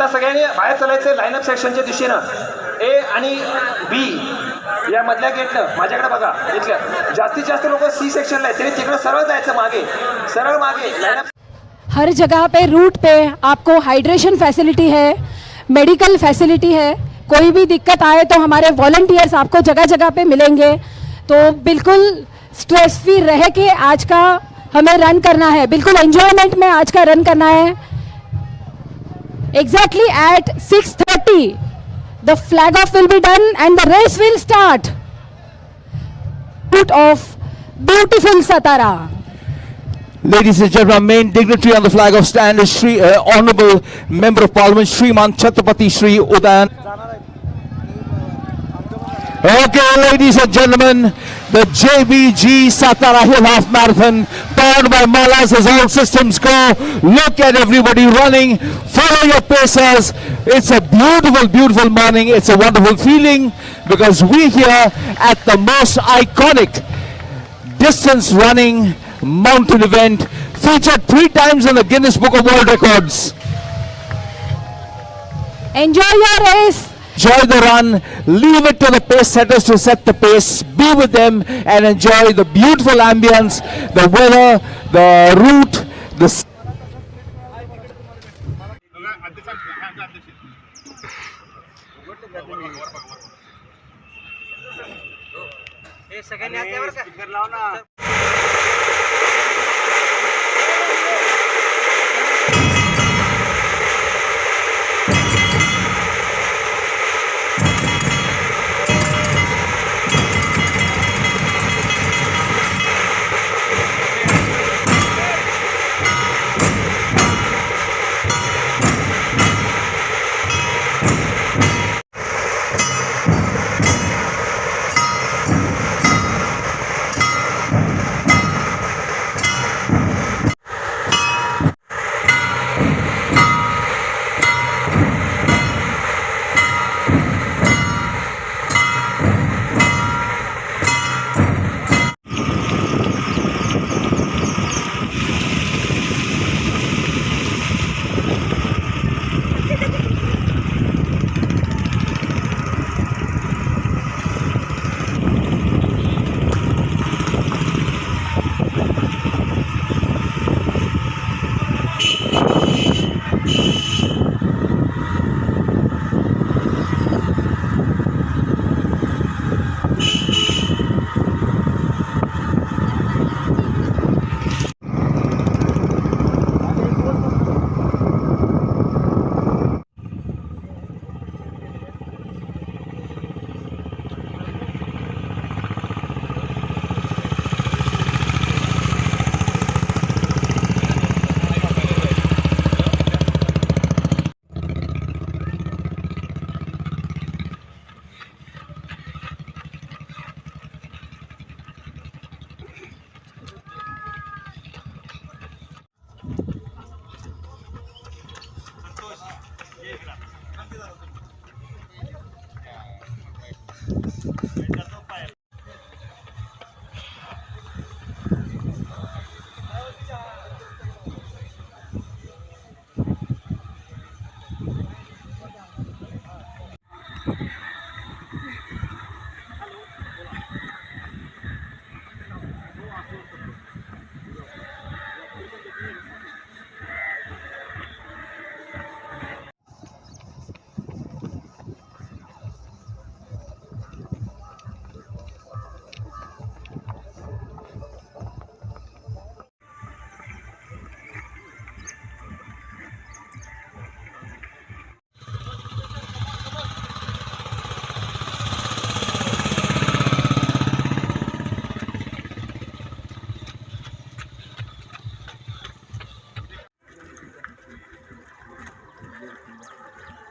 आता सगळ्यांनी बाहेर चालायचं लाईनअप सेक्शनच्या दिशेनं ए आणि बी या मधल्या गेटनं माझ्याकडे बघा इथल्या जास्तीत जास्त लोक सी सेक्शनला आहेत तरी तिकडे सरळ जायचं मागे सरळ मागे लाईनअप। हर जगह पे रूट पे आपको हाइड्रेशन फैसिलिटी है, मेडिकल फैसिलिटी है, कोई भी दिक्कत आए तो हमारे वॉलंटियर्स आपको जगह जगह पे मिलेंगे। तो बिल्कुल स्ट्रेस फ्री रह के आज का हमें रन करना है, बिल्कुल एंजॉयमेंट में आज का रन करना है। Exactly at 6:30 the flag off will be done and the race will start. Route of beautiful Satara. Ladies and gentlemen, main dignitary on the flag of stand is Honourable Member of Parliament Shriman Chhatrapati Shri Udayan. Okay, ladies and gentlemen, the JBG Satara Hill Half Marathon powered by Malas as all systems go. Look at everybody running. Follow your pacers. It's a beautiful, beautiful morning. It's a wonderful feeling because we're here at the most iconic distance running mountain event featured 3 times in the Guinness Book of World Records. Enjoy your race. Enjoy the run. Leave it to the pace setters to set the pace. Be with them and enjoy the beautiful ambience, the weather, the route, the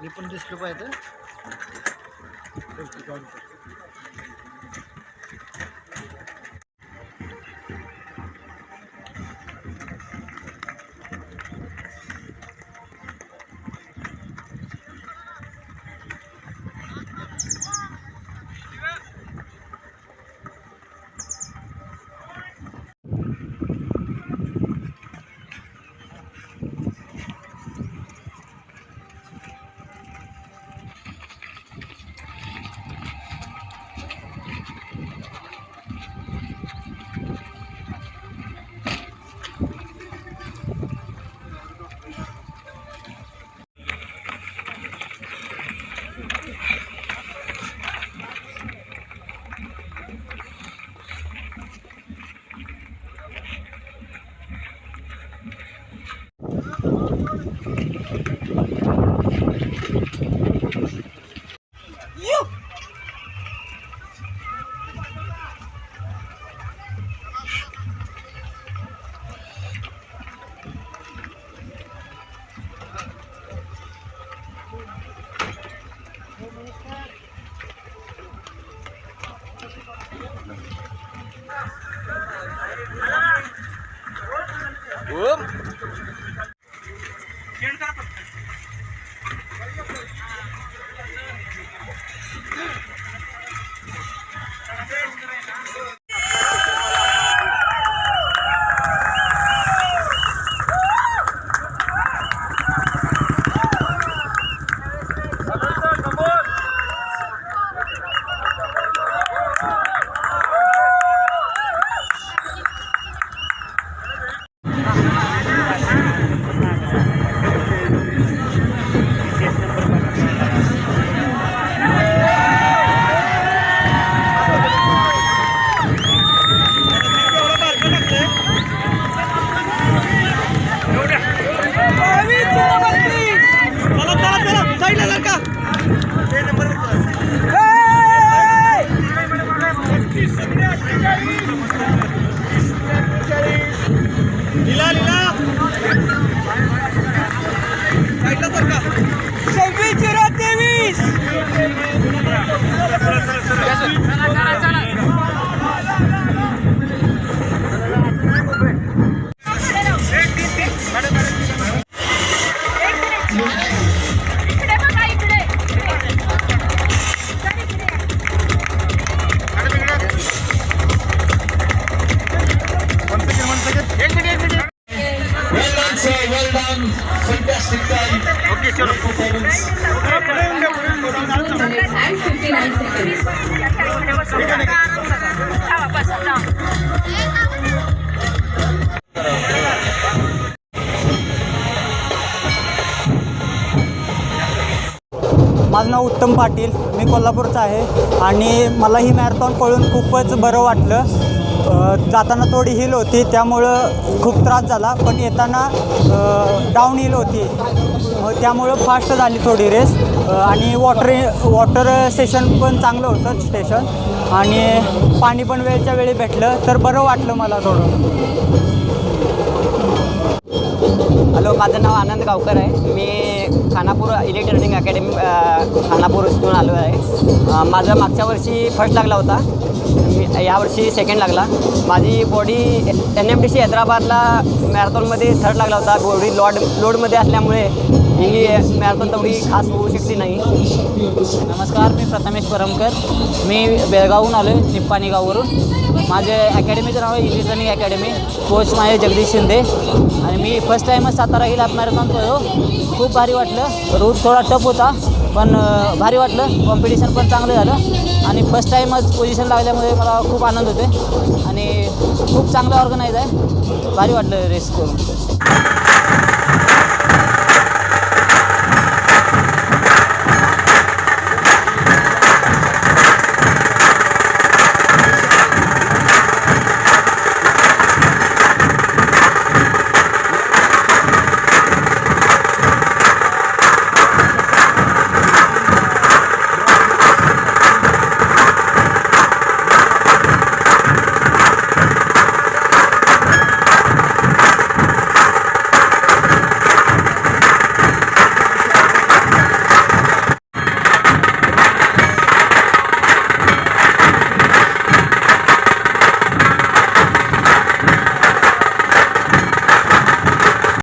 मी पण दिसलो पाहिजे Well done, fantastic time. Okay, sure. Performance. And 59 seconds. माझं नाव उत्तम पाटील, मी कोल्हापूरचा आहे आणि मला ही marathon पळून खूपच बरं वाटलं. जाताना थोडी हिल होती त्यामुळं खूप त्रास झाला, पण येताना डाऊन हिल होती त्यामुळं फास्ट झाली थोडी रेस. आणि वॉटर स्टेशन पण चांगलं होतं स्टेशन, आणि पाणी पण वेळच्या वेळी भेटलं तर बरं वाटलं मला थोडं. हॅलो, माझं नाव आनंद गावकर आहे. मी Khanapur elite running academy Khanapur इथून आलो आहे. माझा मागच्या वर्षी फर्स्ट लागला होता, यावर्षी सेकंड लागला. माझी बॉडी NMDC हैदराबादला मॅरेथॉनमध्ये थर्ड लागला होता. बॉडी लोडमध्ये असल्यामुळे ही मॅरेथॉन तेवढी खास होऊ शकली नाही. नमस्कार, मी प्रथमेश परमकर. मी बेळगावहून आलो आहे, निप्पाणी गाववरून. माझे अकॅडमीचं नाव आहे इलिट रनिंग अकॅडमी. कोच माझे जगदीश शिंदे. आणि मी फर्स्ट टाईमच सातारा हिल हाफ मॅरेथॉन पळलो. खूप भारी वाटलं. रूट थोडा टफ होता पण भारी वाटलं. कॉम्पिटिशन पण चांगलं झालं आणि फर्स्ट टाईमच पोझिशन लागल्यामुळे मला खूप आनंद होते आणि खूप चांगलं ऑर्गनाईज आहे. भारी वाटलं रेस करून.